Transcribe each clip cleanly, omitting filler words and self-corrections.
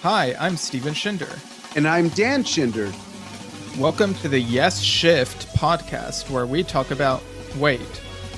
Hi, I'm Steven Schinder. And I'm Dan Schinder. Welcome to the Yesshift podcast, where we talk about... Wait,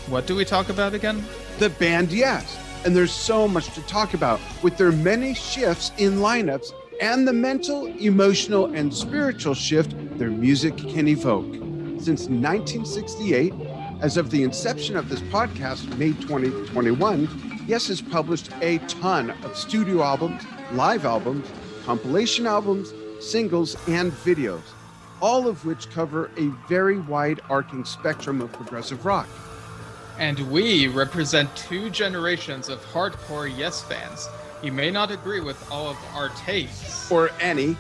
what do we talk about again? The band Yes. And there's so much to talk about with their many shifts in lineups and the mental, emotional, and spiritual shift their music can evoke. Since 1968, as of the inception of this podcast, May 2021, Yes has published a ton of studio albums, live albums, compilation albums, singles, and videos, all of which cover a very wide arcing spectrum of progressive rock. And we represent two generations of hardcore Yes fans. You may not agree with all of our tastes. Or any.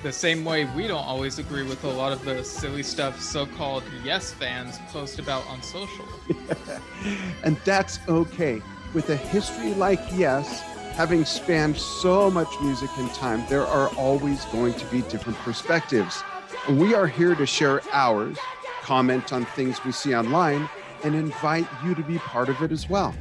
The same way we don't always agree with a lot of the silly stuff so-called Yes fans post about on social. And that's okay. With a history like Yes, having spanned so much music and time, there are always going to be different perspectives. And we are here to share ours, comment on things we see online, and invite you to be part of it as well.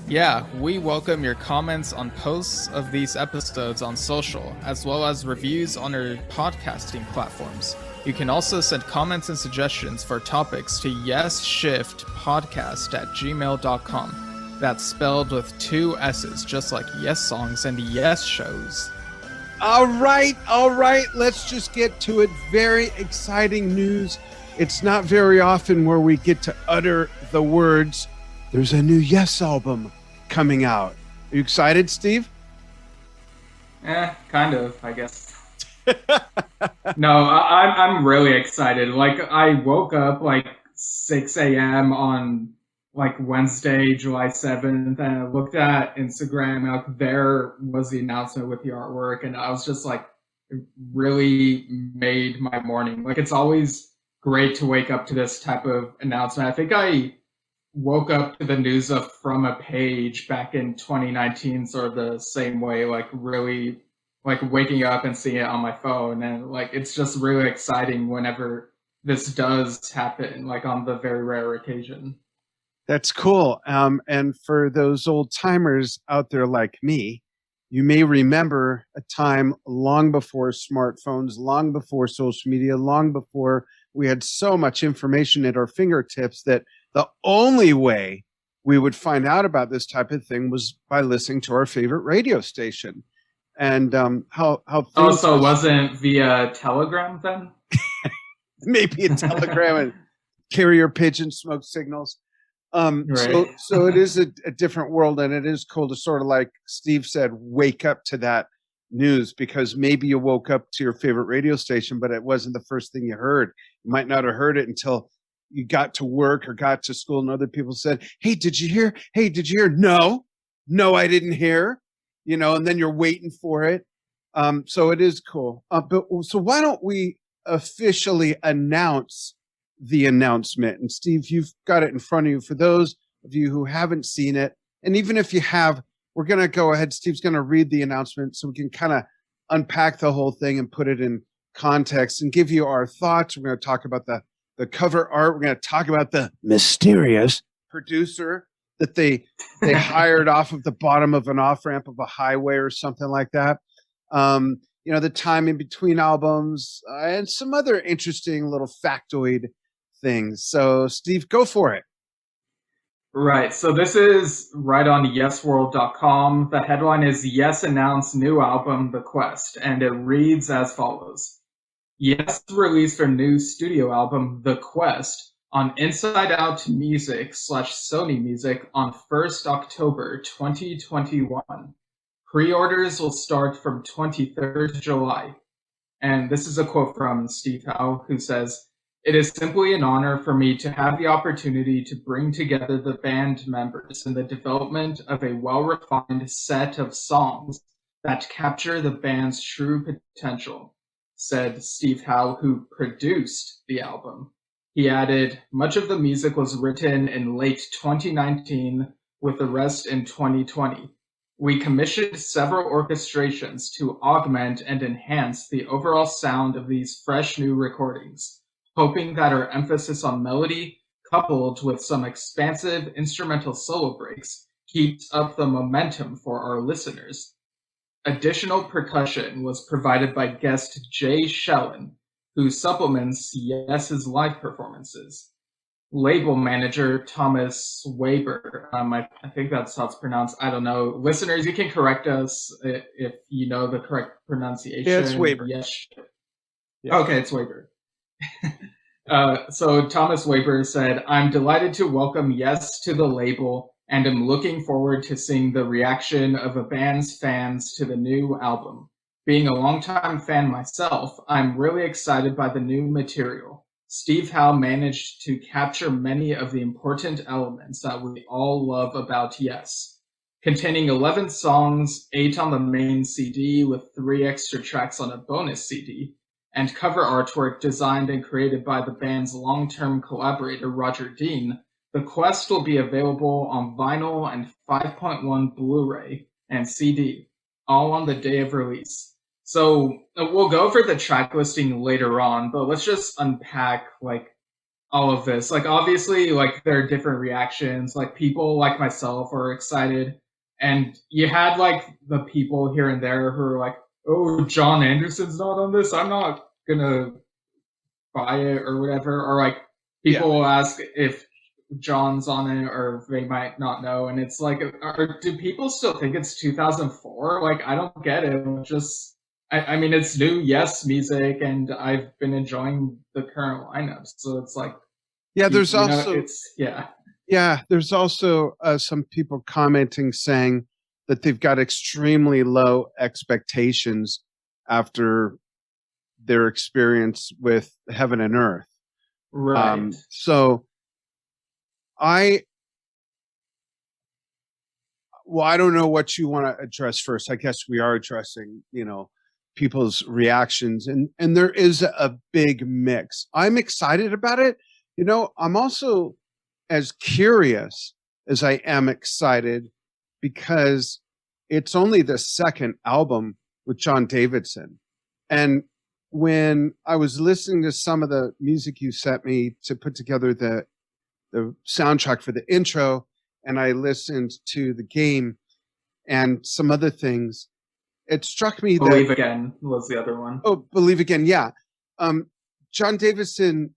Yeah, we welcome your comments on posts of these episodes on social, as well as reviews on our podcasting platforms. You can also send comments and suggestions for topics to yesshiftpodcast@gmail.com. That's spelled with two S's, just like Yes Songs and Yes Shows. All right. Let's just get to it. Very exciting news. It's not very often where we get to utter the words, there's a new Yes album coming out. Are you excited, Steve? Kind of, I guess. No, I'm really excited. Like, I woke up like 6 a.m. on like Wednesday, July 7th, and I looked at Instagram, and like, there was the announcement with the artwork, and I was just like, it really made my morning. Like, it's always great to wake up to this type of announcement. I think I woke up to the news of From a Page back in 2019, sort of the same way, like really like waking up and seeing it on my phone. And like, it's just really exciting whenever this does happen, like on the very rare occasion. That's cool. And for those old timers out there like me, you may remember a time long before smartphones, long before social media, long before we had so much information at our fingertips that the only way we would find out about this type of thing was by listening to our favorite radio station. And how so it wasn't via telegram then? Maybe a telegram and carrier pigeon smoke signals. Right. So it is a different world, and it is cool to sort of, like Steve said, wake up to that news, because maybe you woke up to your favorite radio station, but it wasn't the first thing you heard. You might not have heard it until you got to work or got to school, and other people said, hey, did you hear? Hey, did you hear? No, I didn't hear, and then you're waiting for it. So it is cool. So why don't we officially announce the announcement? And Steve, you've got it in front of you. For those of you who haven't seen it, and even if you have, we're going to go ahead. Steve's going to read the announcement so we can kind of unpack the whole thing and put it in context and give you our thoughts. We're going to talk about the cover art. We're going to talk about the mysterious producer that they hired off of the bottom of an off-ramp of a highway or something like that. The time in between albums, and some other interesting little factoid things. So, Steve, go for it. Right. So this is right on yesworld.com. The headline is Yes announced new album, The Quest, and it reads as follows. Yes released their new studio album, The Quest, on Inside Out Music / Sony Music on 1st October 2021. Pre-orders will start from 23rd July. And this is a quote from Steve Howe, who says, "It is simply an honor for me to have the opportunity to bring together the band members in the development of a well-refined set of songs that capture the band's true potential," said Steve Howe, who produced the album. He added, "Much of the music was written in late 2019, with the rest in 2020. We commissioned several orchestrations to augment and enhance the overall sound of these fresh new recordings, hoping that our emphasis on melody, coupled with some expansive instrumental solo breaks, keeps up the momentum for our listeners. Additional percussion was provided by guest Jay Schellen, who supplements Yes's live performances. Label manager Thomas Weber, I think that's how it's pronounced. I don't know. Listeners, you can correct us if you know the correct pronunciation. Yeah, it's Weber. Yes. Yeah. Okay, it's Weber. So Thomas Weber said, "I'm delighted to welcome Yes to the label and am looking forward to seeing the reaction of the band's fans to the new album. Being a longtime fan myself, I'm really excited by the new material. Steve Howe managed to capture many of the important elements that we all love about Yes. Containing 11 songs, 8 on the main CD with 3 extra tracks on a bonus CD, and cover artwork designed and created by the band's long-term collaborator Roger Dean, the Quest will be available on vinyl and 5.1 Blu-ray and CD, all on the day of release." So we'll go over the track listing later on, but let's just unpack like all of this. Like obviously, like there are different reactions. Like people like myself are excited, and you had like the people here and there who are like, "Oh, John Anderson's not on this. I'm not gonna buy it," or whatever. Or like people will ask if John's on it, or they might not know, and it's like, do people still think it's 2004? Like I don't get it. Just I mean, it's new Yes music, and I've been enjoying the current lineup, so it's like, Yeah, there's you know, also it's yeah. yeah, there's also some people commenting saying that they've got extremely low expectations after their experience with Heaven and Earth. Right. So I don't know what you want to address first. I guess we are addressing, people's reactions, and there is a big mix. I'm excited about it. I'm also as curious as I am excited, because it's only the second album with John Davidson. And when I was listening to some of the music you sent me to put together the soundtrack for the intro, and I listened to the game and some other things, it struck me that Believe Again was the other one. Oh, Believe Again, yeah. John Davidson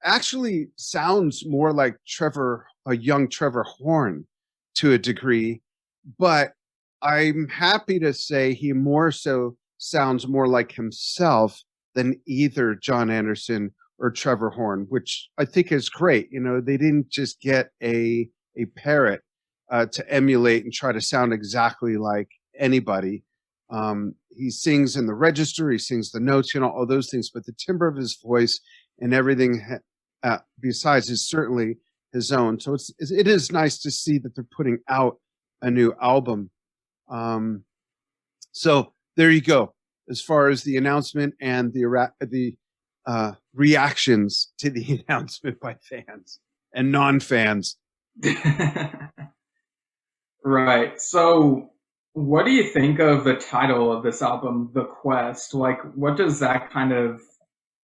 actually sounds more like a young Trevor Horn to a degree, but I'm happy to say he more so sounds more like himself than either John Anderson or Trevor Horn, which I think is great. They didn't just get a parrot to emulate and try to sound exactly like anybody. He sings in the register, he sings the notes, all those things, but the timbre of his voice and everything besides is certainly his own. So it is nice to see that they're putting out a new album. So there you go. As far as the announcement and the reactions to the announcement by fans and non-fans. Right. So what do you think of the title of this album, The Quest? Like, what does that kind of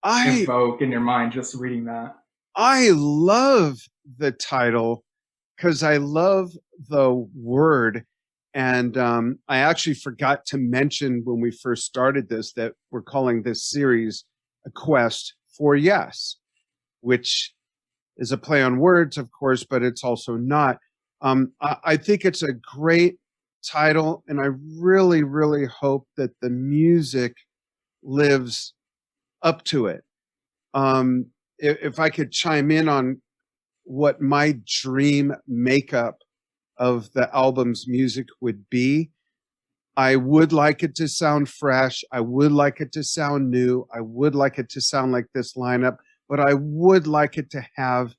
evoke in your mind just reading that? I love the title because I love the word. And I actually forgot to mention when we first started this that we're calling this series A Quest for Yes, which is a play on words, of course, but it's also not. I think it's a great title, and I really, really hope that the music lives up to it. If I could chime in on what my dream makeup of the album's music would be, I would like it to sound fresh. I would like it to sound new. I would like it to sound like this lineup, but I would like it to have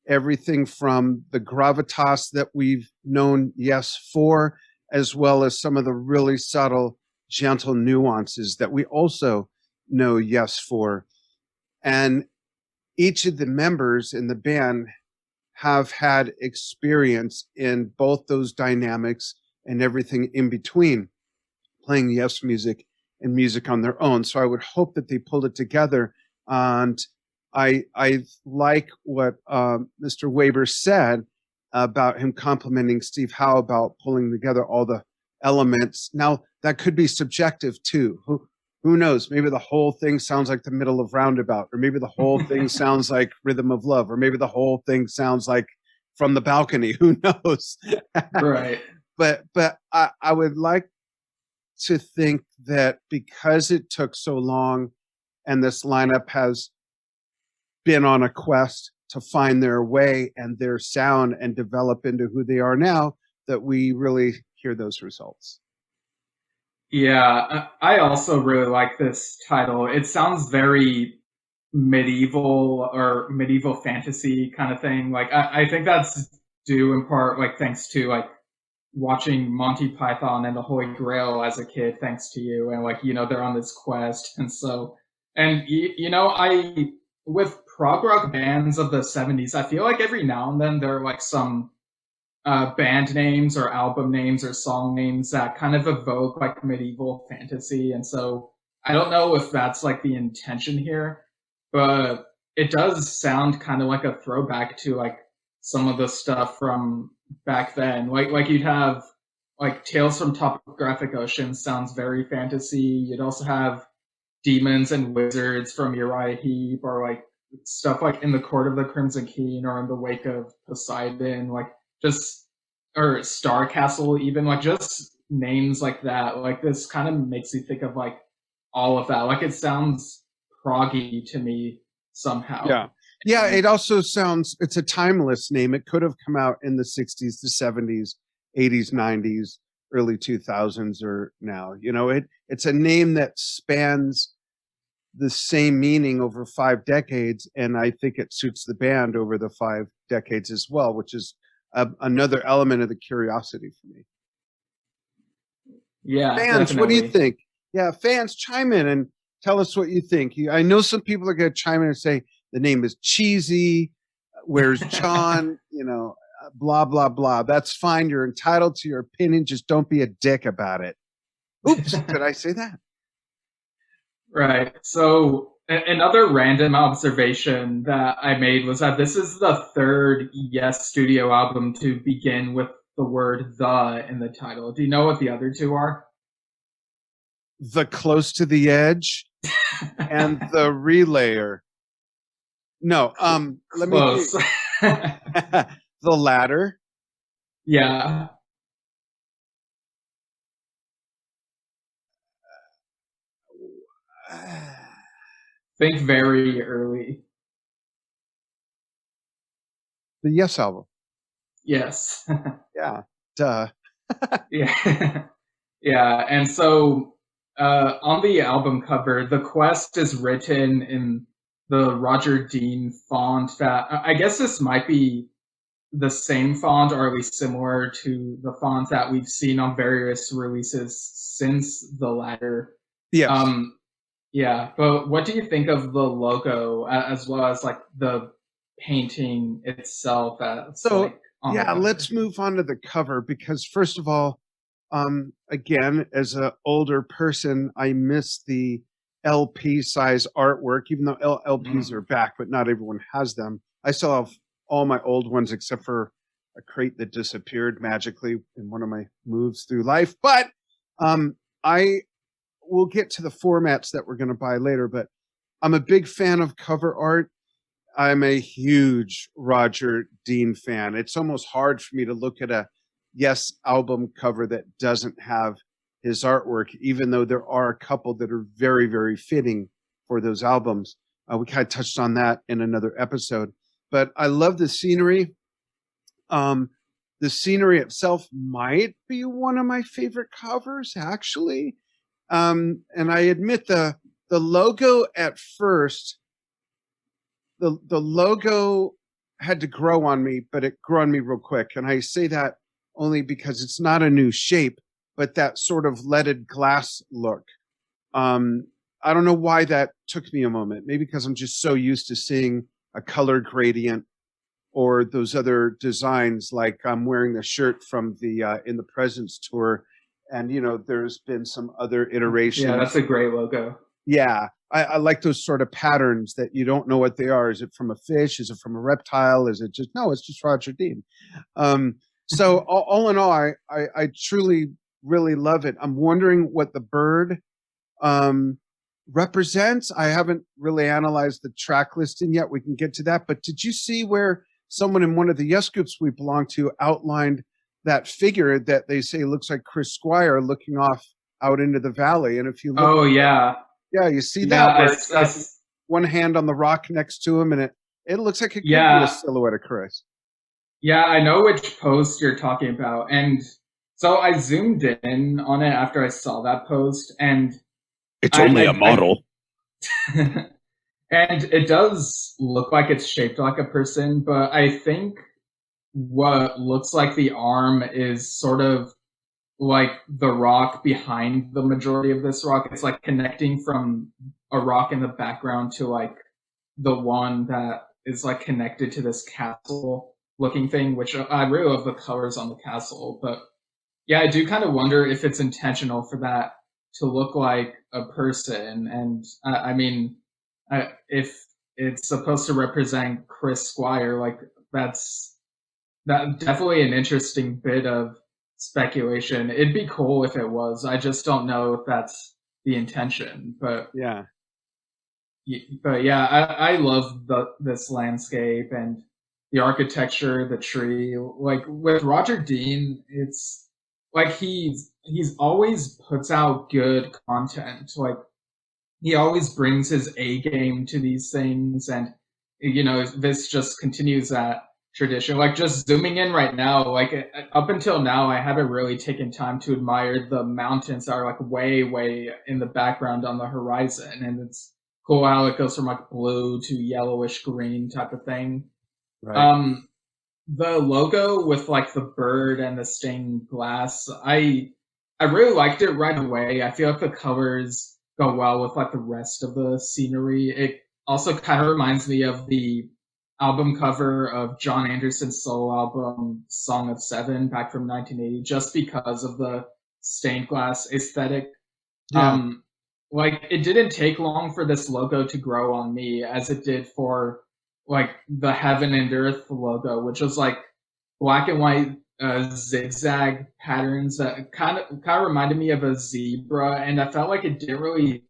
everything from the gravitas that we've known Yes for, as well as some of the really subtle, gentle nuances that we also know Yes for. And each of the members in the band have had experience in both those dynamics and everything in between, playing Yes music and music on their own. So I would hope that they pulled it together. And I like what Mr. Weber said about him complimenting Steve Howe about pulling together all the elements. Now, that could be subjective too. Who knows? Maybe the whole thing sounds like the middle of Roundabout, or maybe the whole thing sounds like Rhythm of Love, or maybe the whole thing sounds like From the Balcony. Who knows? Right. But I would like to think that because it took so long and this lineup has been on a quest to find their way and their sound and develop into who they are now, that we really hear those results. Yeah, I also really like this title. It sounds very medieval or medieval fantasy kind of thing. Like I think that's due in part like thanks to like watching Monty Python and the Holy Grail as a kid, thanks to you, and like they're on this quest, and so and I with prog rock bands of the '70s, I feel like every now and then there are like some band names or album names or song names that kind of evoke like medieval fantasy. And so I don't know if that's like the intention here, but it does sound kind of like a throwback to like some of the stuff from back then. Like you'd have like Tales from Topographic Ocean sounds very fantasy. You'd also have Demons and Wizards from Uriah Heep, or like stuff like In the Court of the Crimson King or In the Wake of Poseidon, like just or Star Castle, even like just names like that. Like this kind of makes you think of like all of that. Like it sounds proggy to me somehow. Yeah, it also sounds, it's a timeless name. It could have come out in the 60s, the 70s, 80s, 90s, early 2000s, or now. It's a name that spans the same meaning over 5 decades, and I think it suits the band over the 5 decades as well, which is another element of the curiosity for me. Yeah, fans, definitely. what do you think? Yeah, fans, chime in and tell us what you think. I know some people are going to chime in and say the name is cheesy. Where's John? Blah blah blah. That's fine. You're entitled to your opinion. Just don't be a dick about it. Oops, did I say that? Right. So another random observation that I made was that this is the third Yes studio album to begin with the word "the" in the title. Do you know what the other two are? The Close to the Edge and the Relayer. No, let Close. me the latter. Yeah. Think very early. The Yes album. Yes. Yeah. Duh. Yeah. Yeah. And so on the album cover, the quest is written in the Roger Dean font that I guess this might be the same font, or at least similar to the font that we've seen on various releases since the latter. Yes. Yeah, but what do you think of the logo as well as like the painting itself? So yeah, let's move on to the cover, because first of all, again, as an older person, I miss the LP size artwork, even though LPs are back, but not everyone has them. I still have all my old ones except for a crate that disappeared magically in one of my moves through life. But I will get to the formats that we're going to buy later, but I'm a big fan of cover art. I'm a huge Roger Dean fan. It's almost hard for me to look at a Yes album cover that doesn't have his artwork, even though there are a couple that are very, very fitting for those albums. We kind of touched on that in another episode, but I love the scenery. The scenery itself might be one of my favorite covers, actually. And I admit the logo at first, the logo had to grow on me, but it grew on me real quick. And I say that only because it's not a new shape, but that sort of leaded glass look. I don't know why that took me a moment. Maybe because I'm just so used to seeing a color gradient or those other designs, like I'm wearing the shirt from the In the Presence tour. And, there's been some other iterations. Yeah, that's a great logo. Yeah, I like those sort of patterns that you don't know what they are. Is it from a fish? Is it from a reptile? Is it just, no, it's just Roger Dean. So all in all, I truly really love it. I'm wondering what the bird um, represents. I haven't really analyzed the track listing yet. We can get to that. But did you see where someone in one of the Yes groups we belong to outlined that figure that they say looks like Chris Squire looking off out into the valley? And if you look, Oh yeah, yeah, you see yeah. that where it's got one hand on the rock next to him, and it looks like it could be a silhouette of Chris. Yeah, I know which post you're talking about. And so I zoomed in on it after I saw that post, and it's only a model. And it does look like it's shaped like a person, but I think what looks like the arm is sort of like the rock behind the majority of this rock. It's like connecting from a rock in the background to like the one that is like connected to this castle looking thing, which I really love the colors on the castle. But yeah, I do kind of wonder if it's intentional for that to look like a person. And I mean, if it's supposed to represent Chris Squire, like that's definitely an interesting bit of speculation. It'd be cool if it was. I just don't know if that's the intention. But yeah, I love this landscape and the architecture, the tree. Like with Roger Dean, it's like he's always puts out good content. Like he always brings his A game to these things, and you know this just continues that tradition. Like just zooming in right now, like up until now, I haven't really taken time to admire the mountains that are like way in the background on the horizon, and it's cool how it goes from like blue to yellowish green type of thing. right. The logo with like the bird and the stained glass, I really liked it right away. I feel like the colors go well with like the rest of the scenery. It also kind of reminds me of the album cover of John Anderson's solo album Song of Seven back from 1980, just because of the stained glass aesthetic. Yeah. Like it didn't take long for this logo to grow on me as it did for like the Heaven and Earth logo, which was like black and white zigzag patterns that kind of reminded me of a zebra, and I felt like it didn't really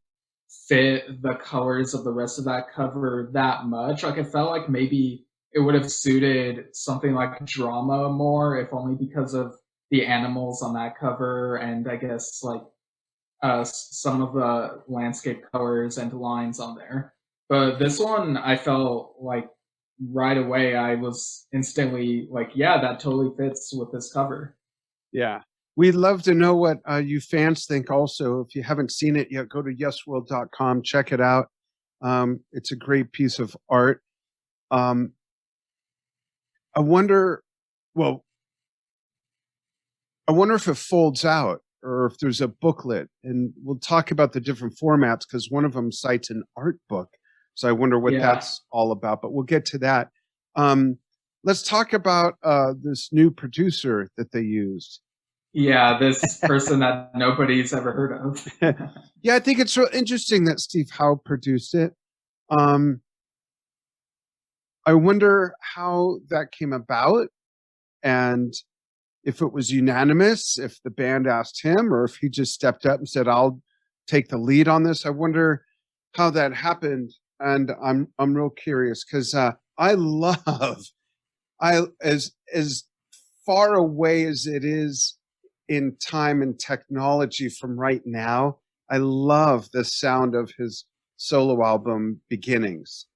fit the colors of the rest of that cover that much. Like I felt like maybe it would have suited something like drama more, if only because of the animals on that cover, and I guess like some of the landscape colors and lines on there. But this one, I felt like right away, I was instantly like, yeah, that totally fits with this cover. Yeah. We'd love to know what you fans think also. If you haven't seen it yet, go to yesworld.com, check it out. It's a great piece of art. I wonder, well, I wonder if it folds out or if there's a booklet. And we'll talk about the different formats because one of them cites an art book. So I wonder what that's all about, but we'll get to that. Let's talk about this new producer that they used. Yeah, this person that nobody's ever heard of. Yeah, I think it's real interesting that Steve Howe produced it. I wonder how that came about and if it was unanimous, if the band asked him or if he just stepped up and said, I'll take the lead on this. I wonder how that happened. And I'm real curious because I love as far away as it is in time and technology from right now, I love the sound of his solo album Beginnings.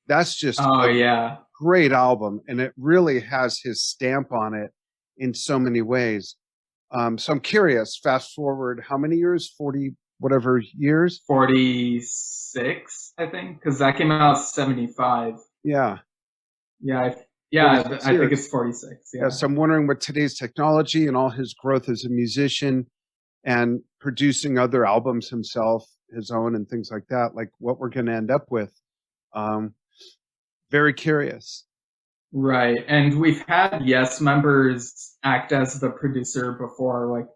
That's just a great album, and it really has his stamp on it in so many ways. So I'm curious, fast forward how many years? 40 whatever years? 46, I think, because that came out 75. Yeah. Yeah, I think it's 46. Yeah. So I'm wondering with today's technology and all his growth as a musician and producing other albums himself, his own and things like that, like what we're going to end up with. Very curious. Right. And we've had Yes members act as the producer before, like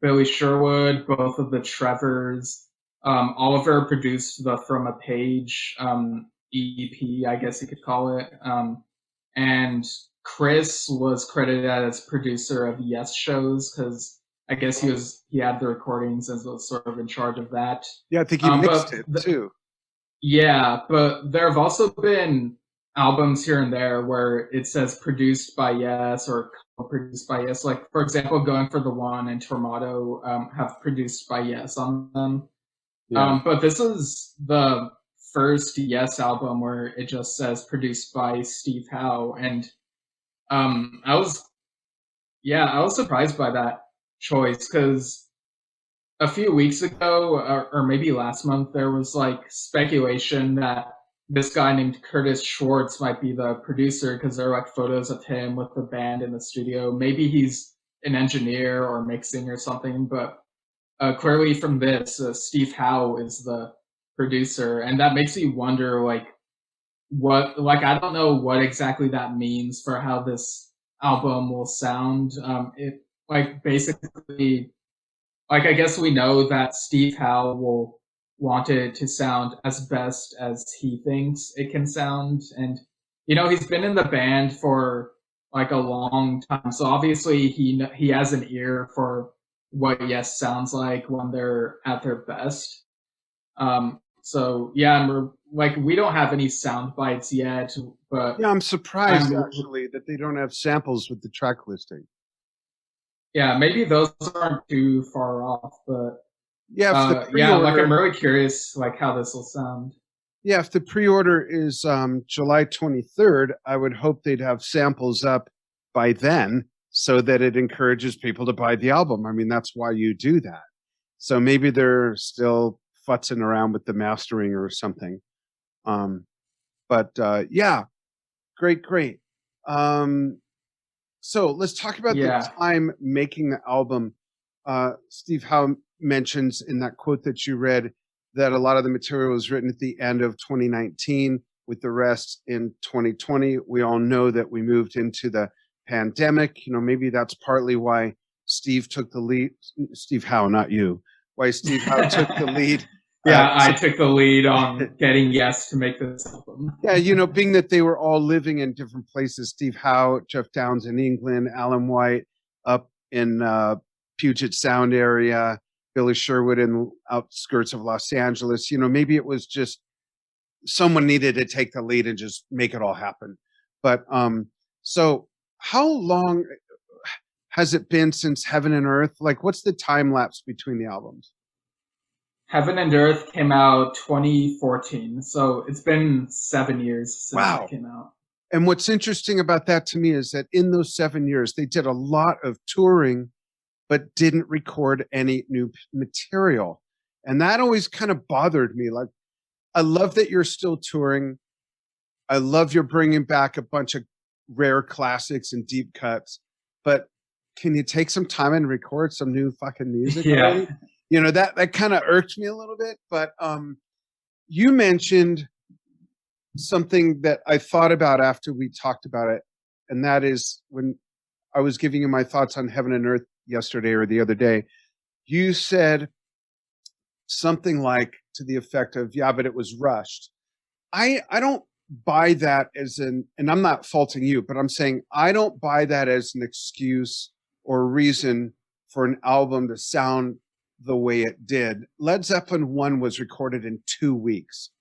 Billy Sherwood, both of the Trevors. Oliver produced the From a Page EP, I guess you could call it. And Chris was credited as producer of Yes shows because I guess he had the recordings and was sort of in charge of that. Yeah, I think he mixed it too. Yeah, but there have also been albums here and there where it says produced by Yes or co-produced by Yes. Like, for example, Going for the One and Tormato have produced by Yes on them. Yeah. But this is the first Yes album where it just says produced by Steve Howe. And I was surprised by that choice because a few weeks ago, or maybe last month, there was like speculation that this guy named Curtis Schwartz might be the producer because there are like photos of him with the band in the studio. Maybe he's an engineer or mixing or something, but clearly from this, Steve Howe is the producer, and that makes me wonder, like, I don't know what exactly that means for how this album will sound. It like basically like I guess we know that Steve Howe will want it to sound as best as he thinks it can sound, and he's been in the band for like a long time, so obviously he has an ear for what Yes sounds like when they're at their best. So yeah, like we don't have any sound bites yet, but yeah, I'm surprised actually that they don't have samples with the track listing. Yeah, maybe those aren't too far off, but yeah, like I'm really curious, like how this will sound. Yeah, if the pre-order is July 23rd, I would hope they'd have samples up by then, so that it encourages people to buy the album. I mean, that's why you do that. So maybe they're still futzing around with the mastering or something. But yeah, great. So let's talk about the time making the album. Steve Howe mentions in that quote that you read that a lot of the material was written at the end of 2019 with the rest in 2020. We all know that we moved into the pandemic. Maybe that's partly why Steve took the lead. Steve Howe, not you. Why Steve Howe took the lead. I took the lead on getting Yes to make this album. Yeah, being that they were all living in different places. Steve Howe, Jeff Downs in England, Alan White up in Puget Sound area, Billy Sherwood in outskirts of Los Angeles. Maybe it was just someone needed to take the lead and just make it all happen. But so how long has it been since Heaven and Earth? Like, what's the time lapse between the albums? Heaven and Earth came out 2014, so it's been 7 years since it came out. And what's interesting about that to me is that in those 7 years, they did a lot of touring, but didn't record any new material. And that always kind of bothered me. Like, I love that you're still touring. I love you're bringing back a bunch of rare classics and deep cuts, but can you take some time and record some new fucking music already? That kind of irked me a little bit. But you mentioned something that I thought about after we talked about it, and that is when I was giving you my thoughts on Heaven and Earth yesterday or the other day, you said something like to the effect of, yeah, but it was rushed. I don't buy that and I'm not faulting you, but I'm saying I don't buy that as an excuse or reason for an album to sound the way it did. Led Zeppelin 1 was recorded in 2 weeks.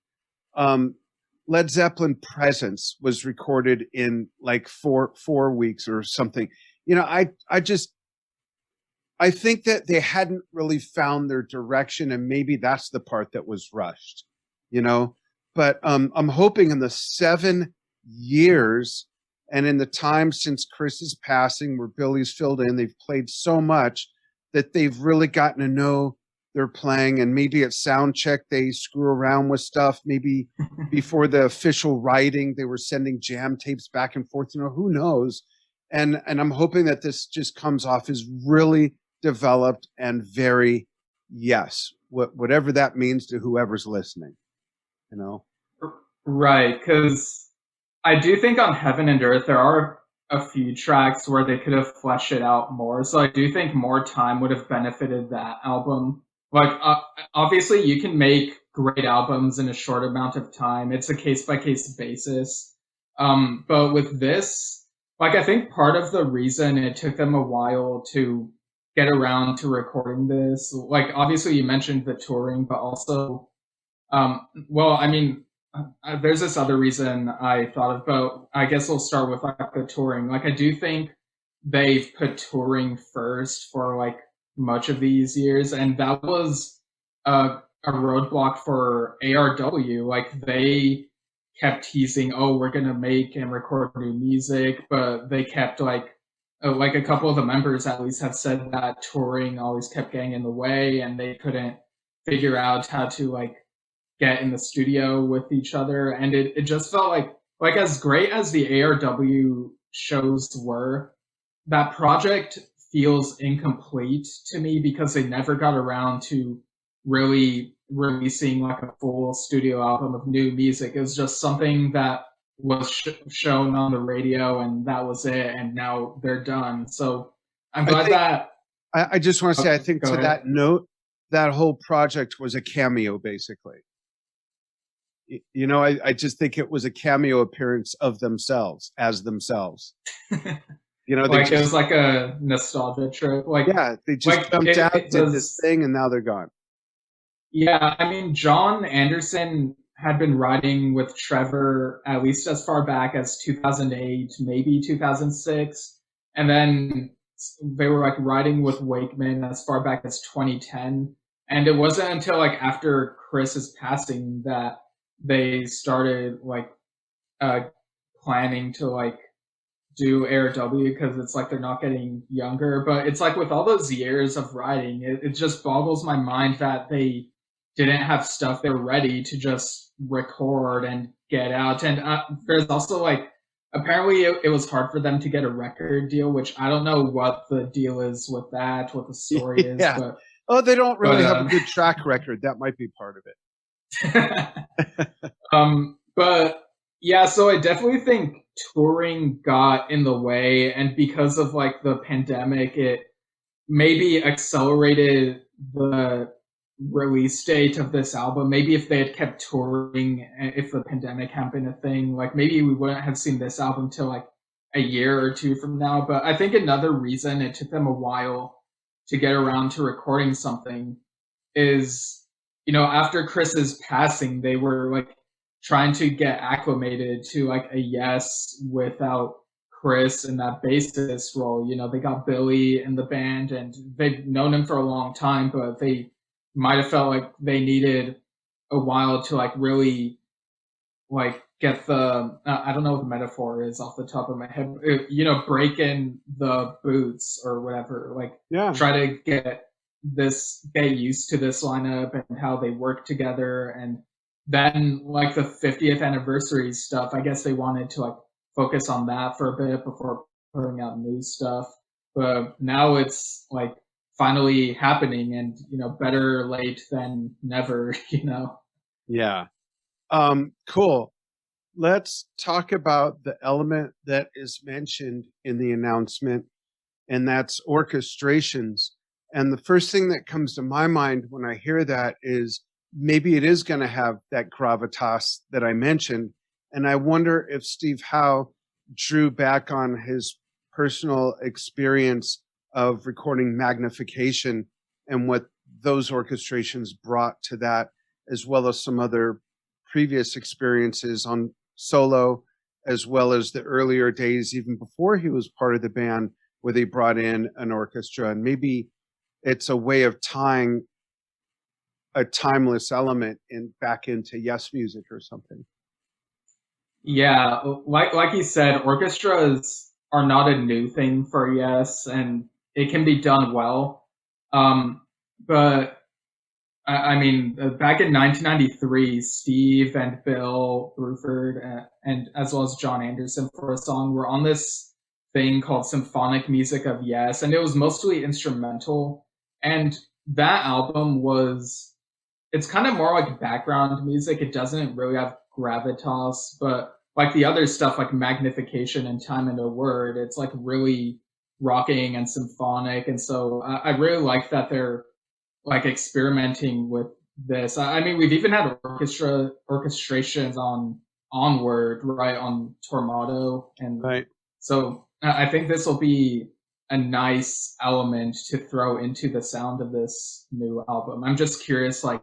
Led Zeppelin Presence was recorded in like four weeks or something. I think that they hadn't really found their direction, and maybe that's the part that was rushed, But I'm hoping in the 7 years and in the time since Chris's passing, where Billy's filled in, they've played so much that they've really gotten to know their playing. And maybe at sound check, they screw around with stuff. Maybe before the official writing, they were sending jam tapes back and forth. Who knows? And I'm hoping that this just comes off as really developed and very Yes, whatever that means to whoever's listening. Right, because I do think on Heaven and Earth there are a few tracks where they could have fleshed it out more. So I do think more time would have benefited that album. Like, obviously you can make great albums in a short amount of time. It's a case-by-case basis. But with this, like, I think part of the reason it took them a while to get around to recording this. Like, obviously, you mentioned the touring, but also, well, I mean, there's this other reason I thought of, but I guess we'll start with like the touring. Like, I do think they've put touring first for like much of these years, and that was a roadblock for ARW. Like, they kept teasing, oh, we're gonna make and record new music, but they kept like a couple of the members at least have said that touring always kept getting in the way, and they couldn't figure out how to like get in the studio with each other, and it just felt like as great as the ARW shows were, that project feels incomplete to me because they never got around to really releasing like a full studio album of new music. It was just something that was shown on the radio and that was it, and now they're done. So I'm glad that I just want to say, I think to ahead. that note, that whole project was a cameo, basically. You know, I just think it was a cameo appearance of themselves as themselves. You know, like, it was like a nostalgia trip. Like, yeah, they just like jumped out, did was, this thing, and now they're gone. Yeah, I mean, John Anderson had been writing with Trevor at least as far back as 2008, maybe 2006, and then they were like writing with Wakeman as far back as 2010. And it wasn't until like after Chris's passing that they started like uh, planning to like do AirW, because it's like they're not getting younger. But it's like with all those years of writing, it just boggles my mind that they didn't have stuff they were ready to just record and get out. And there's also like, apparently it was hard for them to get a record deal, which I don't know what the deal is with that, what the story is. Yeah. But they don't really have a good track record. That might be part of it. But yeah, so I definitely think touring got in the way, and because of like the pandemic, it maybe accelerated the release date of this album. Maybe if they had kept touring, if the pandemic hadn't been a thing, like maybe we wouldn't have seen this album till like a year or two from now. But I think another reason it took them a while to get around to recording something is, you know, after Chris's passing, they were like trying to get acclimated to like a Yes without Chris in that bassist role. You know, they got Billy in the band and they've known him for a long time, but they might have felt like they needed a while to like really like get the I don't know what the metaphor is off the top of my head, you know, break in the boots or whatever, like try to get used to this lineup and how they work together. And then like the 50th anniversary stuff, I guess they wanted to like focus on that for a bit before putting out new stuff. But now it's like finally happening, and you know, better late than never, you know. Yeah. Cool. Let's talk about the element that is mentioned in the announcement, and that's orchestrations. And the first thing that comes to my mind when I hear that is maybe it is going to have that gravitas that I mentioned. And I wonder if Steve Howe drew back on his personal experience of recording Magnification and what those orchestrations brought to that, as well as some other previous experiences on solo, as well as the earlier days, even before he was part of the band, where they brought in an orchestra. And maybe it's a way of tying a timeless element back into Yes music or something. Yeah, like you said, orchestras are not a new thing for Yes, and it can be done well. But I mean, back in 1993, Steve and Bill Bruford, and as well as John Anderson for a song, were on this thing called Symphonic Music of Yes, and it was mostly instrumental. And that album it's kind of more like background music. It doesn't really have gravitas, but like the other stuff like Magnification and Time and a Word, it's like really rocking and symphonic. And so I really like that they're like experimenting with this. I mean, we've even had orchestrations on Onward, right, on Tormato, and right. So I think this will be a nice element to throw into the sound of this new album. I'm just curious, like,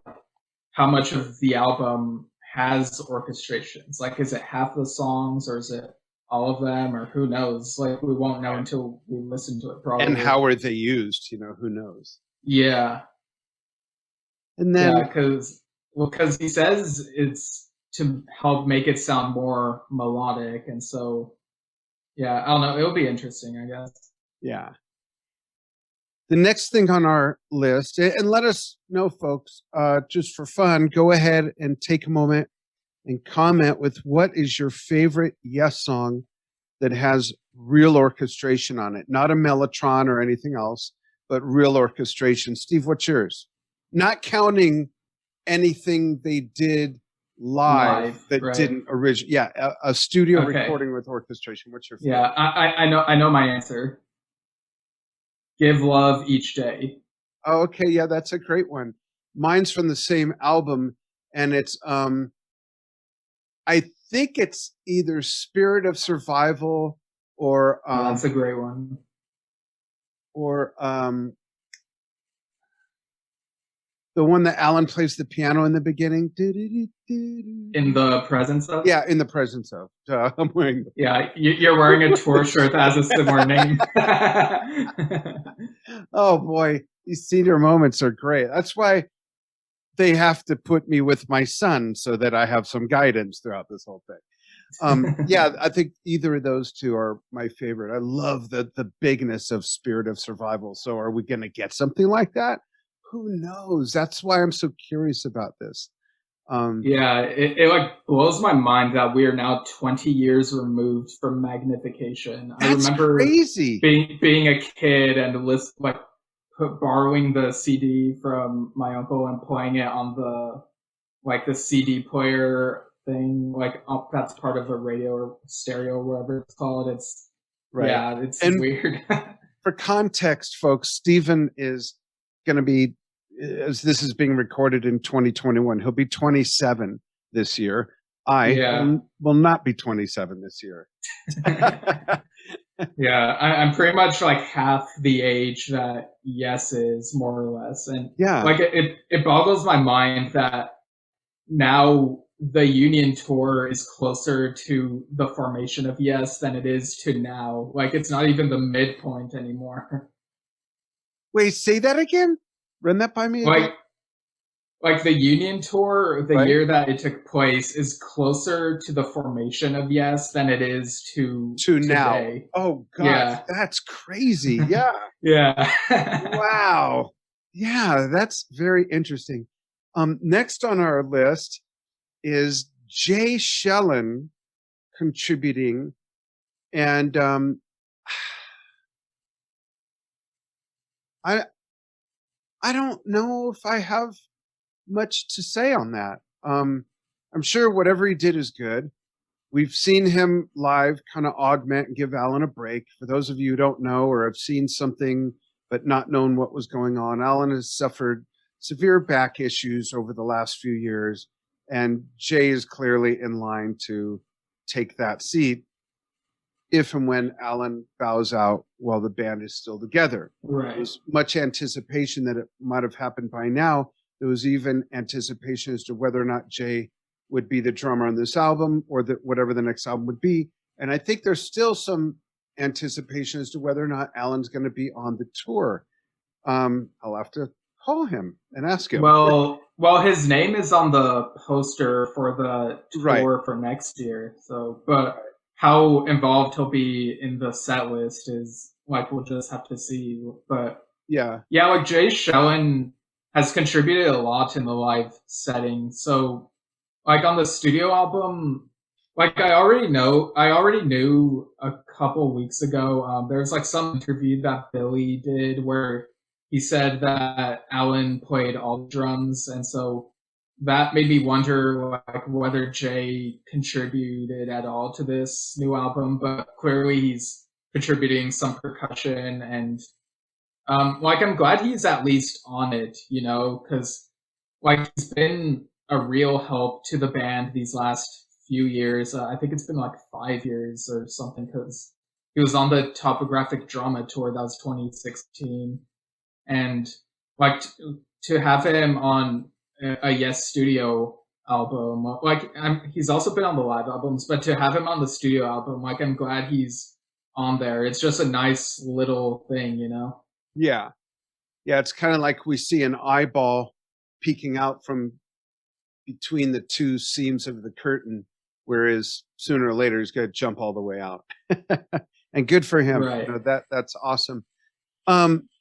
how much of the album has orchestrations? Like, is it half the songs, or is it all of them, or who knows? Like, we won't know until we listen to it, probably. And how are they used? Who knows? Yeah. And then, yeah, because he says it's to help make it sound more melodic, and so yeah, I don't know. It'll be interesting, I guess. yeah. The next thing on our list, and let us know, folks, just for fun, go ahead and take a moment and comment with what is your favorite Yes song that has real orchestration on it, not a mellotron or anything else, but real orchestration. Steve, what's yours? Not counting anything they did live that right. didn't originally. Yeah, a studio Okay. recording with orchestration. What's your favorite? Yeah, I know my answer. Give Love Each Day. Oh, okay, yeah, that's a great one. Mine's from the same album, and it's I think it's either Spirit of Survival or That's a great one. Or the one that Alan plays the piano in the beginning. In the presence of? Yeah, in the presence of. I'm wearing. Yeah, you're wearing a tour shirt that has a similar name. Oh boy, these senior moments are great. That's why they have to put me with my son so that I have some guidance throughout this whole thing. Yeah, I think either of those two are my favorite. I love the bigness of Spirit of Survival. So are we going to get something like that? Who knows? That's why I'm so curious about this. Yeah, it like blows my mind that we are now 20 years removed from magnification. I remember crazy. being a kid and borrowing the CD from my uncle and playing it on the CD player thing, that's part of a radio or stereo, whatever it's called. It's right. Yeah, it's weird. For context, folks, Stephen is going to be, as this is being recorded in 2021, he'll be 27 this year. I will not be 27 this year. Yeah, I'm pretty much like half the age that Yes is, more or less. And yeah, like it boggles my mind that now the Union tour is closer to the formation of Yes than it is to now. Like, it's not even the midpoint anymore. Wait, say that again? Run that by me again? Like the Union tour, the year that it took place, is closer to the formation of Yes than it is to now. today. Oh God, that's crazy. Yeah. Yeah. Wow. Yeah, that's very interesting. Next on our list is Jay Schellen contributing, and I don't know if I have much to say on that. I'm sure whatever he did is good. We've seen him live kind of augment and give Alan a break. For those of you who don't know or have seen something but not known what was going on, Alan has suffered severe back issues over the last few years, and Jay is clearly in line to take that seat if and when Alan bows out while the band is still together. Right. There's much anticipation that it might have happened by now. There was even anticipation as to whether or not Jay would be the drummer on this album or that whatever the next album would be. And I think there's still some anticipation as to whether or not Alan's going to be on the tour. I'll have to call him and ask him. Well, his name is on the poster for the tour for next year. So, but how involved he'll be in the set list is we'll just have to see. But yeah, like Jay Schellen has contributed a lot in the live setting. So, on the studio album, I already knew a couple weeks ago, there's some interview that Billy did where he said that Alan played all the drums, and so that made me wonder whether Jay contributed at all to this new album, but clearly he's contributing some percussion, and I'm glad he's at least on it, because he's been a real help to the band these last few years. I think it's been 5 years or something, because he was on the Topographic Drama Tour. That was 2016. And like to have him on a Yes studio album, like he's also been on the live albums, but to have him on the studio album, like I'm glad he's on there. It's just a nice little thing, you know? Yeah. Yeah, it's kind of like we see an eyeball peeking out from between the two seams of the curtain, whereas sooner or later he's going to jump all the way out. And good for him. Right. You know, that's awesome.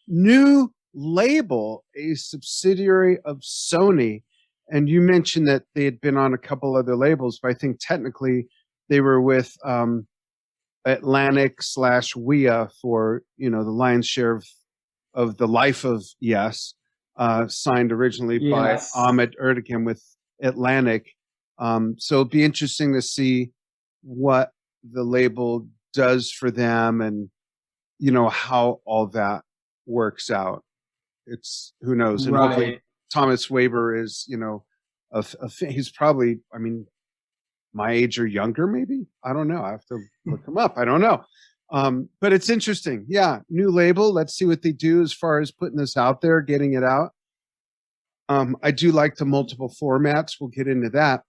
New label, a subsidiary of Sony, and you mentioned that they had been on a couple other labels, but I think technically they were with Atlantic / WIA for, you know, the lion's share of the life of Yes, signed originally by Ahmet Ertegun with Atlantic. So it'd be interesting to see what the label does for them and, you know, how all that works out. It's who knows. And hopefully Thomas Weber is, you know, he's probably, I mean, my age or younger, maybe. I don't know. I have to look him up. I don't know. But it's interesting. Yeah, new label. Let's see what they do as far as putting this out there, getting it out. I do like the multiple formats. We'll get into that.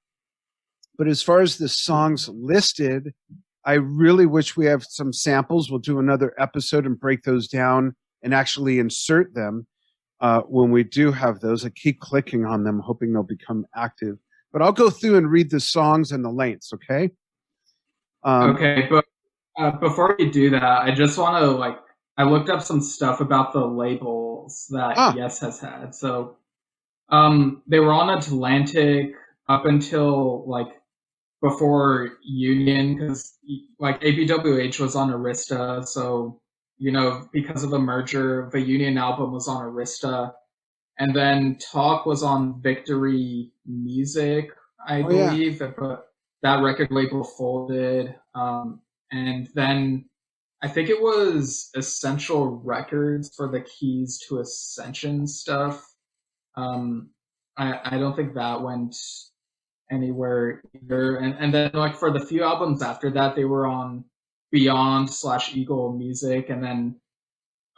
But as far as the songs listed, I really wish we have some samples. We'll do another episode and break those down and actually insert them when we do have those. I keep clicking on them, hoping they'll become active. But I'll go through and read the songs and the lengths, okay? Okay, but before you do that, I just want to, I looked up some stuff about the labels that Yes has had. So they were on Atlantic up until, before Union, because, ABWH was on Arista, so, you know, because of a merger, the Union album was on Arista. And then Talk was on Victory Music, I believe, but that record label folded. And then I think it was Essential Records for the Keys to Ascension stuff. I don't think that went anywhere either. And then for the few albums after that, they were on Beyond / Eagle Music, and then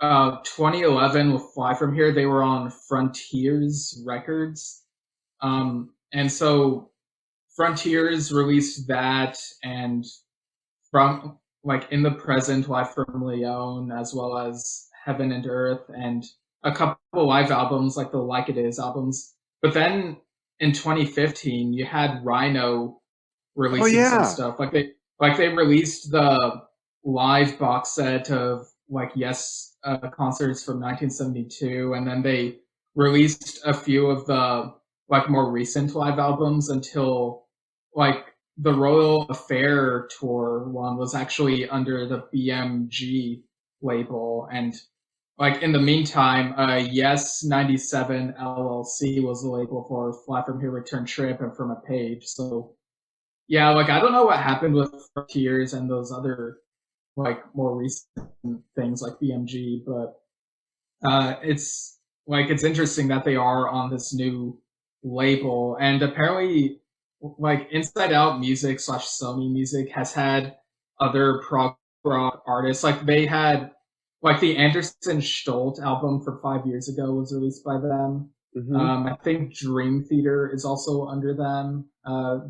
2011 with Fly From Here, they were on Frontiers Records. And so Frontiers released that, and from In the Present, Live from Leon, as well as Heaven and Earth, and a couple live albums like the Like It Is albums. But then in 2015, you had Rhino releasing some stuff. They released the live box set of Yes concerts from 1972, and then they released a few of the more recent live albums until the Royal Affair tour one was actually under the BMG label, and in the meantime, Yes 97 LLC was the label for Fly From Here, Return Trip, and From a Page. So yeah, I don't know what happened with Frontiers and those other more recent things like BMG, but it's interesting that they are on this new label. And apparently Inside Out Music / Sony Music has had other prog rock artists. They had the Anderson Stolt album from 5 years ago was released by them. Mm-hmm. I think Dream Theater is also under them.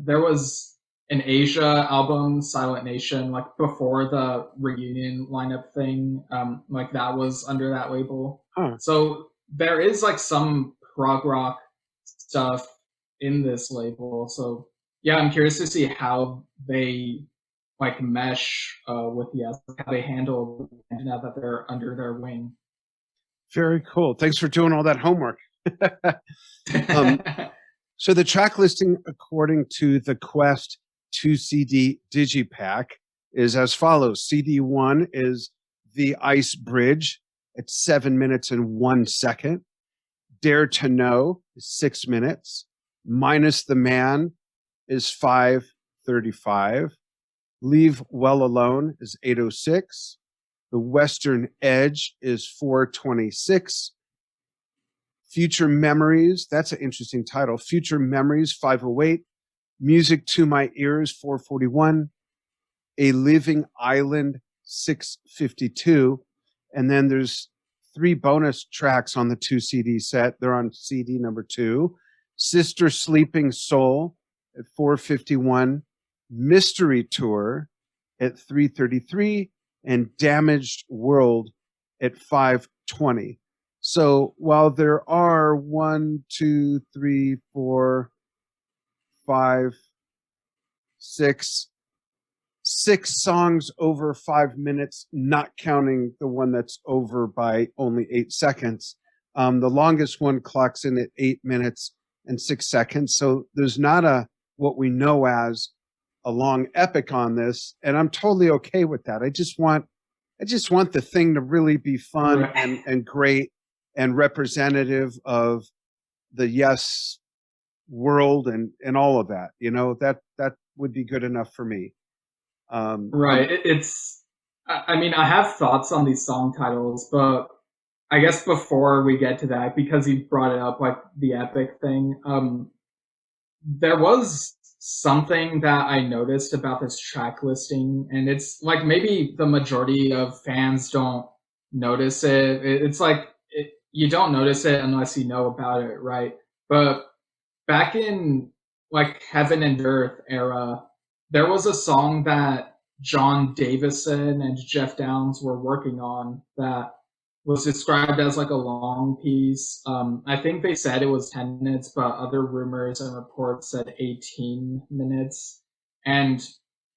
There was an Asia album, Silent Nation, before the reunion lineup thing, that was under that label. Huh. So there is some prog rock stuff in this label. So yeah, I'm curious to see how they mesh with Yes, how they handle now that they're under their wing. Very cool. Thanks for doing all that homework. So the track listing, according to the Quest 2 CD Digipack, is as follows. CD 1 is The Ice Bridge at 7 minutes and 1 second. Dare to Know is 6 minutes. Minus the Man is 5:35. Leave Well Alone is 8:06. The Western Edge is 4:26. Future Memories, that's an interesting title. Future Memories, 5:08. Music to My Ears, 4:41. A Living Island, 652. And then there's 3 bonus tracks on the 2 CD set. They're on CD number 2. Sister Sleeping Soul at 451, Mystery Tour at 333, and Damaged World at 520. So while there are 1, 2, 3, 4, 5, 6 songs over 5 minutes, not counting the one that's over by only 8 seconds. The longest one clocks in at 8 minutes and 6 seconds. So there's not what we know as a long epic on this, and I'm totally okay with that. I just want the thing to really be fun and great and representative of the Yes world and all of that. That would be good enough for me. Right. I mean, I have thoughts on these song titles, but I guess before we get to that, because you brought it up, like the epic thing, there was something that I noticed about this track listing, and it's like maybe the majority of fans don't notice it. It's like you don't notice it unless you know about it, right? But back in like Heaven and Earth era, there was a song that John Davison and Jeff Downes were working on that was described as like a long piece. I think they said it was 10 minutes, but other rumors and reports said 18 minutes. And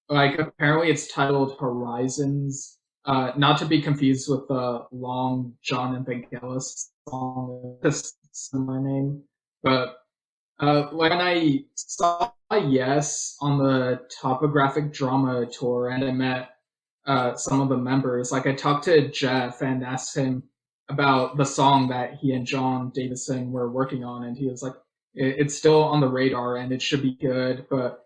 like apparently it's titled Horizons, not to be confused with the long John and Vangelis song, just similar name. But when I saw Yes on the Topographic Drama tour and I met some of the members, like I talked to Jeff and asked him about the song that he and John Davison were working on, and he was like, it's still on the radar and it should be good, but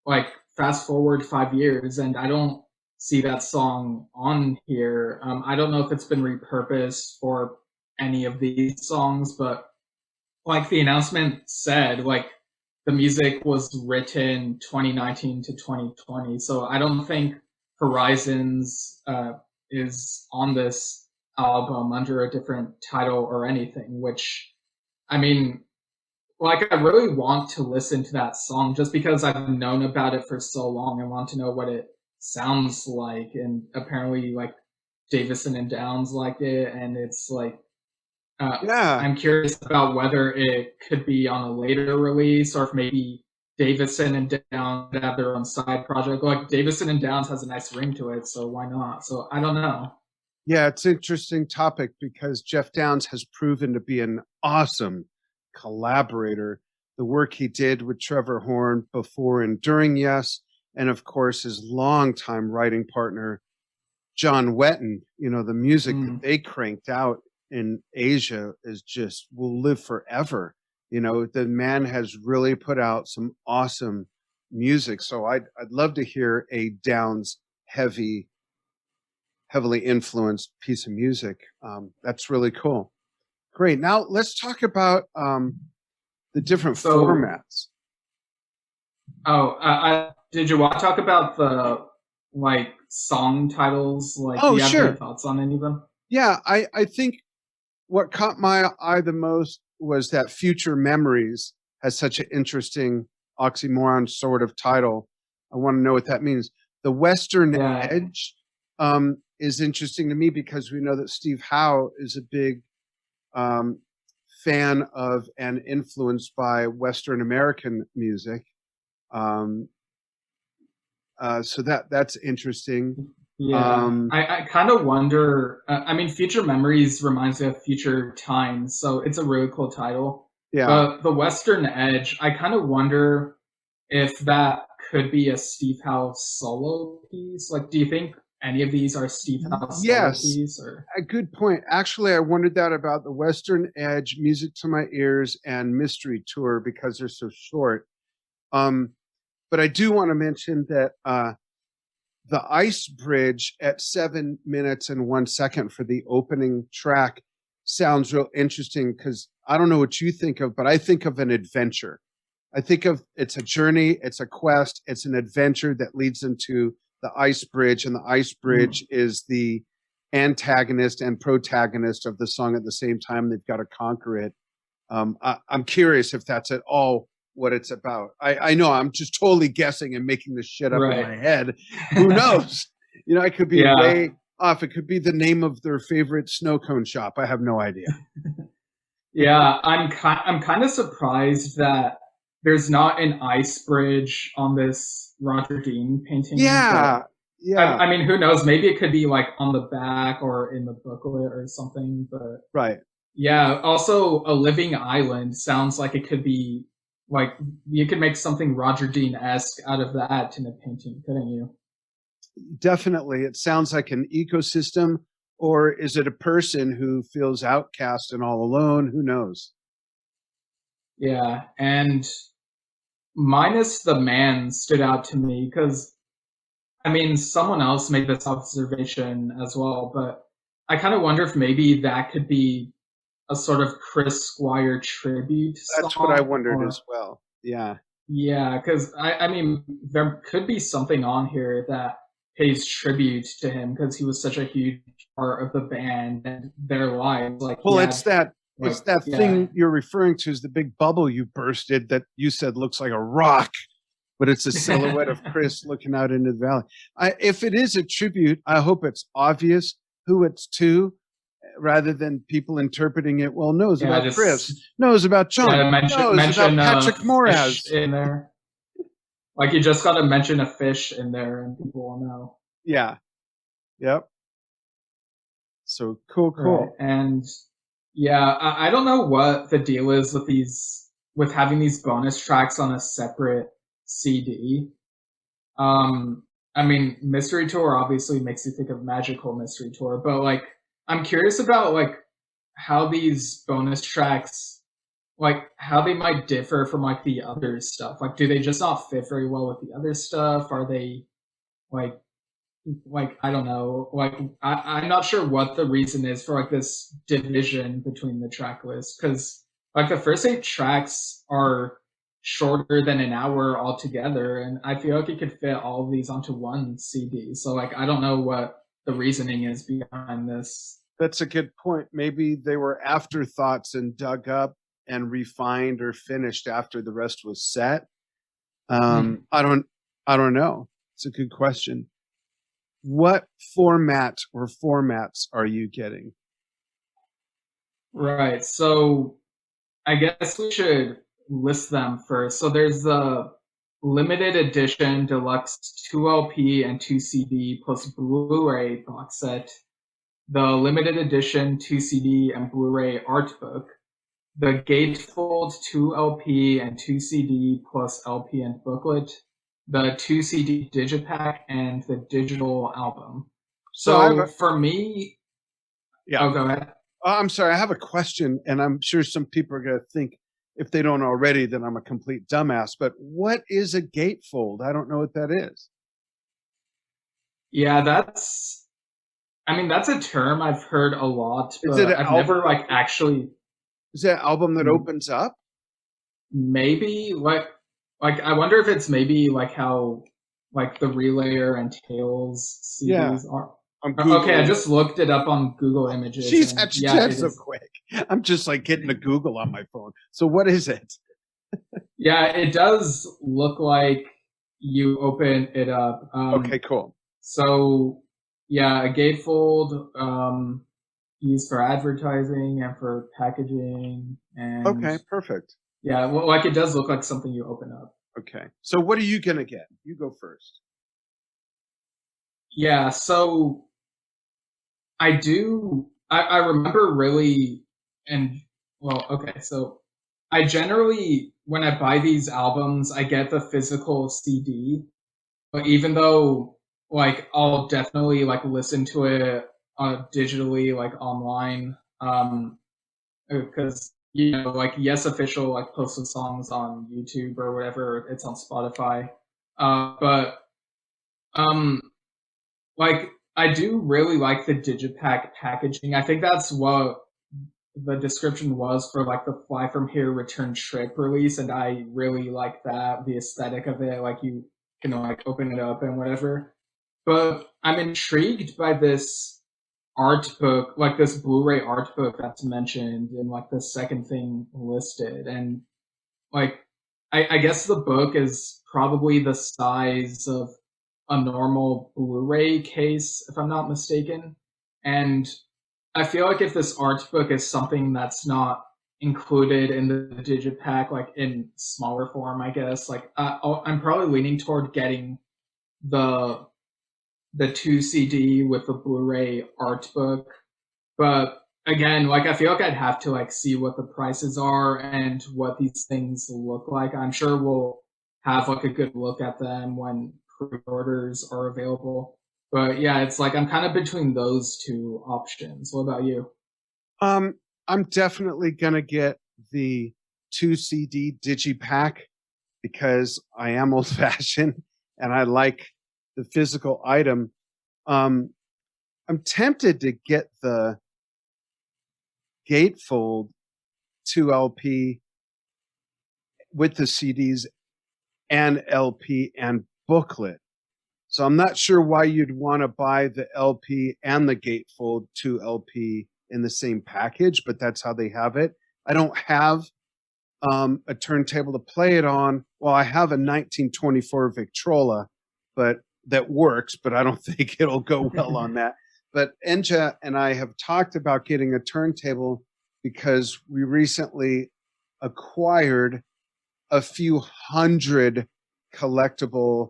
like fast forward 5 years and I don't see that song on here. I don't know if it's been repurposed for any of these songs, but like the announcement said, like the music was written 2019 to 2020, so I don't think Horizons is on this album under a different title or anything, which, I mean, like I really want to listen to that song just because I've known about it for so long. I want to know what it sounds like, and apparently like Davison and Downes like it, and it's like Yeah. I'm curious about whether it could be on a later release or if maybe Davison and Downes have their own side project. Like Davison and Downes has a nice ring to it, so why not? So I don't know. Yeah, it's an interesting topic because Jeff Downes has proven to be an awesome collaborator. The work he did with Trevor Horn before and during Yes, and of course his longtime writing partner, John Wetton, the music that they cranked out in Asia will live forever. The man has really put out some awesome music. So I'd love to hear a Downes heavily influenced piece of music. That's really cool. Great. Now let's talk about the different formats. Did you want to talk about the like song titles? Like, do you have any thoughts on any of them? Yeah, I think what caught my eye the most was that Future Memories has such an interesting oxymoron sort of title. I want to know what that means. The Western Edge is interesting to me because we know that Steve Howe is a big fan of and influenced by Western American music. So that's interesting. Yeah, I kind of wonder. I mean, Future Memories reminds me of Future Times, so it's a really cool title. Yeah. But the Western Edge, I kind of wonder if that could be a Steve Howe solo piece. Like, do you think any of these are Steve Howe solo piece? Or? A good point. Actually, I wondered that about the Western Edge, Music to My Ears, and Mystery Tour because they're so short. But I do want to mention that the Ice Bridge at 7 minutes and 1 second for the opening track sounds real interesting because I don't know what you think of, but I think of an adventure. I think of it's a journey, it's a quest, it's an adventure that leads into the Ice Bridge, and the Ice Bridge is the antagonist and protagonist of the song at the same time. They've got to conquer it. I'm curious if that's at all what it's about. I know I'm just totally guessing and making this shit up in my head. Who knows? You know, I could be way off. It could be the name of their favorite snow cone shop. I have no idea. Yeah, I'm kind of surprised that there's not an ice bridge on this Roger Dean painting. Yeah. I mean, who knows? Maybe it could be like on the back or in the booklet or something. But right. Yeah. Also, a living island sounds like it could be like you could make something Roger Dean-esque out of that in a painting, couldn't you? Definitely. It sounds like an ecosystem, or is it a person who feels outcast and all alone? Who knows? Yeah, and Minus the Man stood out to me because, I mean, someone else made this observation as well, but I kind of wonder if maybe that could be a sort of Chris Squire tribute song. That's what I wondered as well. Yeah. Yeah, because I mean, there could be something on here that pays tribute to him because he was such a huge part of the band and their lives. Like, well, it's that thing you're referring to, is the big bubble you bursted that you said looks like a rock, but it's a silhouette of Chris looking out into the valley. If it is a tribute, I hope it's obvious who it's to, rather than people interpreting it. Well, knows about Chris, knows about John, knows about Patrick Moraz in there. Like, you just got to mention a fish in there, and people will know. Yeah. Yep. So cool. Right. And yeah, I don't know what the deal is with having these bonus tracks on a separate CD. I mean, Mystery Tour obviously makes you think of Magical Mystery Tour, but like, I'm curious about like how these bonus tracks, like how they might differ from like the other stuff. Like, do they just not fit very well with the other stuff? Are they like I don't know. Like, I'm not sure what the reason is for like this division between the track list, because like the first 8 tracks are shorter than an hour altogether, and I feel like you could fit all of these onto one CD. So like, I don't know what the reasoning is behind this. That's a good point. Maybe they were afterthoughts and dug up and refined or finished after the rest was set. I don't know. It's a good question. What format or formats are you getting? Right. So I guess we should list them first. So there's the limited edition deluxe 2 LP and 2 CD plus Blu-ray box set, the limited edition 2 CD and Blu-ray art book, the Gatefold 2 LP and 2 CD plus LP and booklet, the 2 CD digipack, and the digital album. So for me, yeah. Oh, go ahead. I'm sorry, I have a question, and I'm sure some people are going to think, if they don't already, that I'm a complete dumbass. But what is a gatefold? I don't know what that is. Yeah, that's a term I've heard a lot, but I've never like actually. Is it an album that opens up? Maybe like I wonder if it's maybe like how like the Relayer and Tales CDs are. Okay, I just looked it up on Google Images. Jeez, that's so quick. I'm just like getting to Google on my phone. So what is it? Yeah, it does look like you open it up. Okay, cool. So yeah, a gatefold used for advertising and for packaging. And okay, perfect. Yeah, well, like it does look like something you open up. Okay, so what are you gonna get? You go first. Yeah, so I remember really, and well, okay, so I generally, when I buy these albums, I get the physical CD, but even though like I'll definitely like listen to it digitally, like online, because you know, like Yes Official like posts the songs on YouTube or whatever, it's on Spotify, but like I do really like the digipack packaging. I think that's what the description was for like the Fly From Here Return Trip release, and I really like that, the aesthetic of it. Like you can like open it up and whatever. But I'm intrigued by this art book, like this Blu-ray art book that's mentioned in like the second thing listed. And like, I guess the book is probably the size of a normal Blu-ray case, if I'm not mistaken. And I feel like if this art book is something that's not included in the digipack, like in smaller form, I guess, like I'm probably leaning toward getting the 2 CD with the Blu-ray art book. But again, like I feel like I'd have to like see what the prices are and what these things look like. I'm sure we'll have like a good look at them when pre-orders are available. But yeah, it's like I'm kind of between those two options. What about you? I'm definitely gonna get the 2 CD digipack because I am old fashioned and I like the physical item. I'm tempted to get the Gatefold 2 LP with the CDs and LP and booklet. So I'm not sure why you'd want to buy the LP and the Gatefold 2 LP in the same package, but that's how they have it. I don't have a turntable to play it on. Well, I have a 1924 Victrola, but that works, but I don't think it'll go well on that. But Enja and I have talked about getting a turntable because we recently acquired a few hundred collectible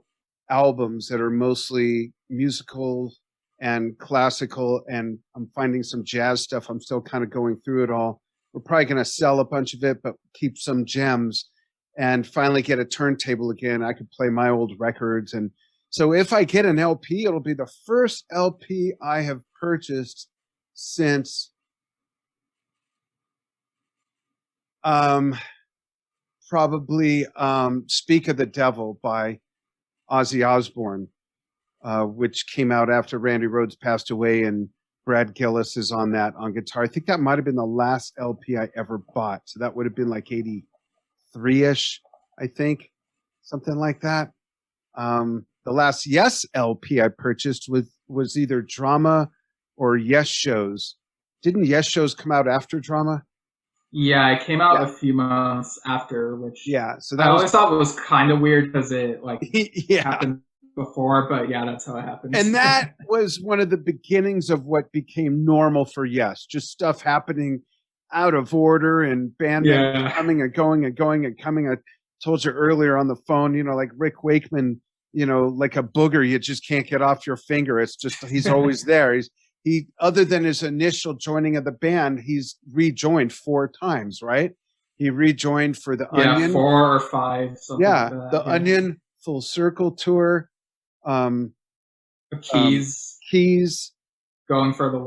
albums that are mostly musical and classical, and I'm finding some jazz stuff. I'm still kind of going through it all. We're probably going to sell a bunch of it, but keep some gems and finally get a turntable again. I could play my old records. And so if I get an LP, it'll be the first LP I have purchased since probably Speak of the Devil by Ozzy Osbourne, which came out after Randy Rhoads passed away, and Brad Gillis is on that on guitar. I think that might have been the last LP I ever bought. So that would have been like 83-ish, I think, something like that. The last Yes LP I purchased was either Drama or Yes Shows. Didn't Yes Shows come out after Drama? Yeah, it came out a few months after, which so I always thought was kind of weird because it like yeah. happened before, but yeah, that's how it happens. And that was one of the beginnings of what became normal for Yes, just stuff happening out of order and band members coming and going and going and coming. I told you earlier on the phone, like Rick Wakeman, like a booger you just can't get off your finger. It's just he's always there. He other than his initial joining of the band, he's rejoined 4 times, right? He rejoined for the Onion. 4 or 5. Yeah, like the Onion Full Circle tour. Keys. Going for the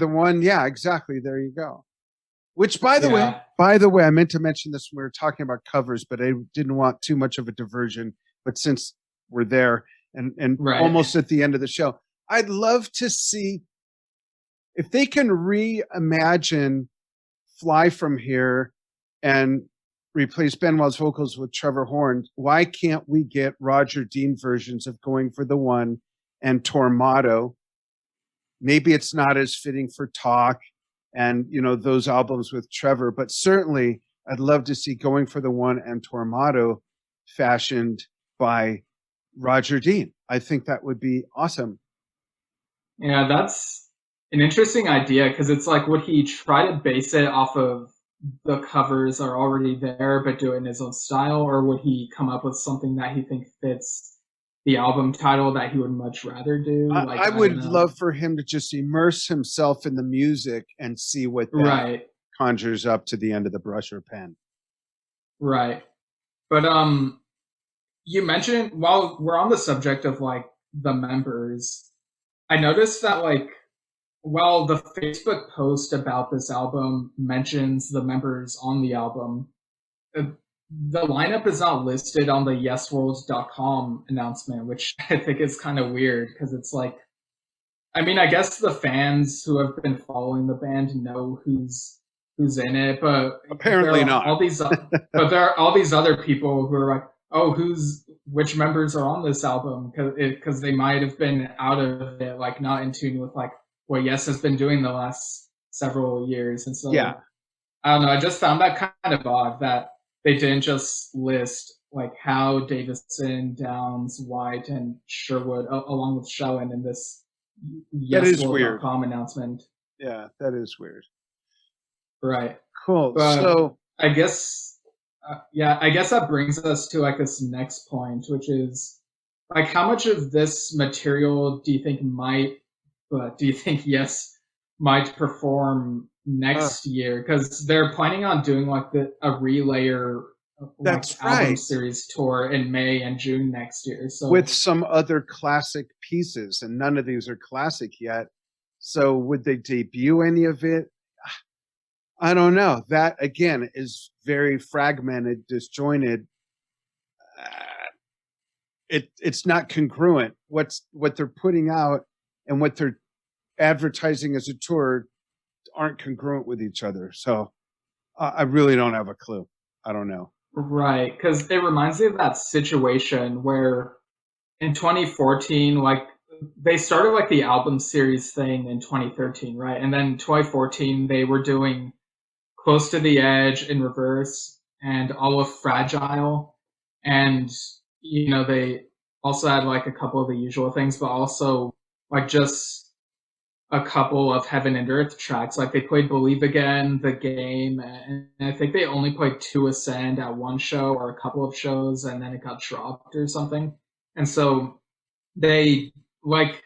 one. Yeah, exactly. There you go. Which, by the way, I meant to mention this when we were talking about covers, but I didn't want too much of a diversion. But since we're there and almost at the end of the show, I'd love to see if they can reimagine Fly From Here and replace Benwell's vocals with Trevor Horn. Why can't we get Roger Dean versions of Going for the One and Tormato? Maybe it's not as fitting for Talk and, those albums with Trevor, but certainly I'd love to see Going for the One and Tormato fashioned by Roger Dean. I think that would be awesome. Yeah, that's an interesting idea because it's like, would he try to base it off of the covers are already there but do it in his own style, or would he come up with something that he thinks fits the album title that he would much rather do? I would love for him to just immerse himself in the music and see what that conjures up to the end of the brush or pen. Right. But you mentioned, while we're on the subject of like the members, I noticed that like while the Facebook post about this album mentions the members on the album, the lineup is not listed on the yesworld.com announcement, which I think is kind of weird because it's like, I mean, I guess the fans who have been following the band know who's in it, but apparently not. But there are all these other people who are like, oh, who's which members are on this album, because they might have been out of it, like not in tune with like what Yes has been doing the last several years. And so Yeah. I don't know, I just found that kind of odd that they didn't just list like Howe, Davison, Downs, White, and Sherwood along with Schellen in this That is weird. YesWorld.com announcement. Yeah, that is weird. Right. Cool. But So I guess, I guess that brings us to like this next point, which is like, how much of this material do you think Yes might perform next year? Because they're planning on doing like a relayer that's album right. series tour in May and June next year. So With some other classic pieces, and none of these are classic yet. So would they debut any of it? I don't know. That again is very fragmented, disjointed. It's not congruent. What they're putting out and what they're advertising as a tour aren't congruent with each other. So I really don't have a clue. I don't know. right, because it reminds me of that situation where in 2014, like they started like the album series thing in 2013, right? And then in 2014 they were doing Close to the Edge, In Reverse, and all of Fragile. And, you know, they also had like a couple of the usual things, but also like just a couple of Heaven and Earth tracks. Like they played Believe Again, The Game, and I think they only played 2 Ascend at one show or a couple of shows, and then it got dropped or something. And so they, like,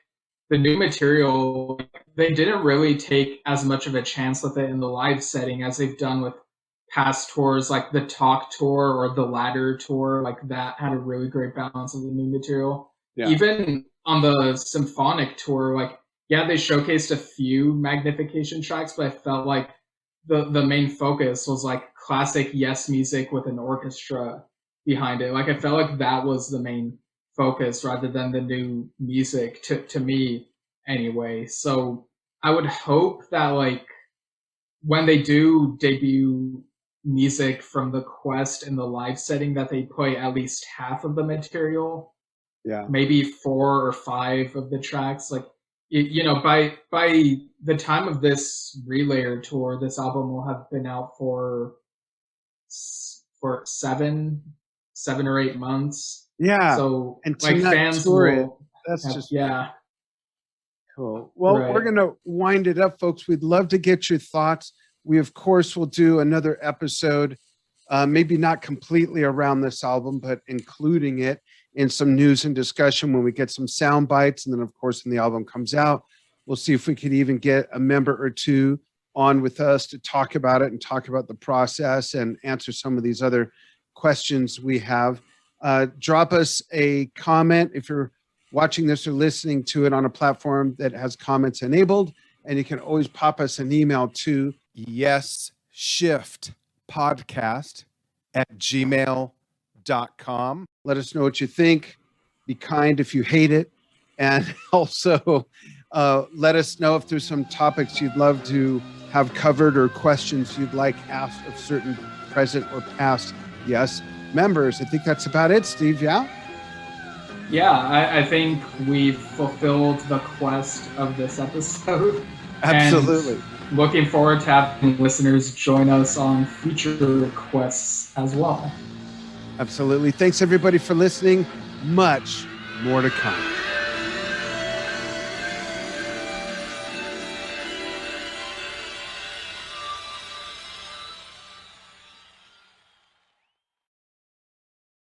the new material, they didn't really take as much of a chance with it in the live setting as they've done with past tours, like the Talk tour or the Ladder tour. Like that had a really great balance of the new material. Yeah. Even on the Symphonic tour, like, yeah, they showcased a few Magnification tracks, but I felt like the main focus was like classic Yes music with an orchestra behind it. Like I felt like that was the main focus rather than the new music to me anyway. So I would hope that like when they do debut music from the Quest in the live setting that they play at least half of the material. Yeah. Maybe 4 or 5 of the tracks. Like you know, by the time of this relayer tour, this album will have been out for 7 or 8 months. Yeah. So And like fans will that's have, just yeah. cool. Well, Right. we're going to wind it up, folks. We'd love to get your thoughts. We, of course, will do another episode, maybe not completely around this album, but including it in some news and discussion when we get some sound bites. And then, of course, when the album comes out, we'll see if we could even get a member or two on with us to talk about it and talk about the process and answer some of these other questions we have. Drop us a comment if you're watching this or listening to it on a platform that has comments enabled. And you can always pop us an email to yesshiftpodcast@gmail.com. Let us know what you think. Be kind if you hate it. And also let us know if there's some topics you'd love to have covered or questions you'd like asked of certain present or past Yes members. I think that's about it, Steve. Yeah? Yeah, I think we've fulfilled the quest of this episode. Absolutely. And looking forward to having listeners join us on future quests as well. Absolutely. Thanks, everybody, for listening. Much more to come.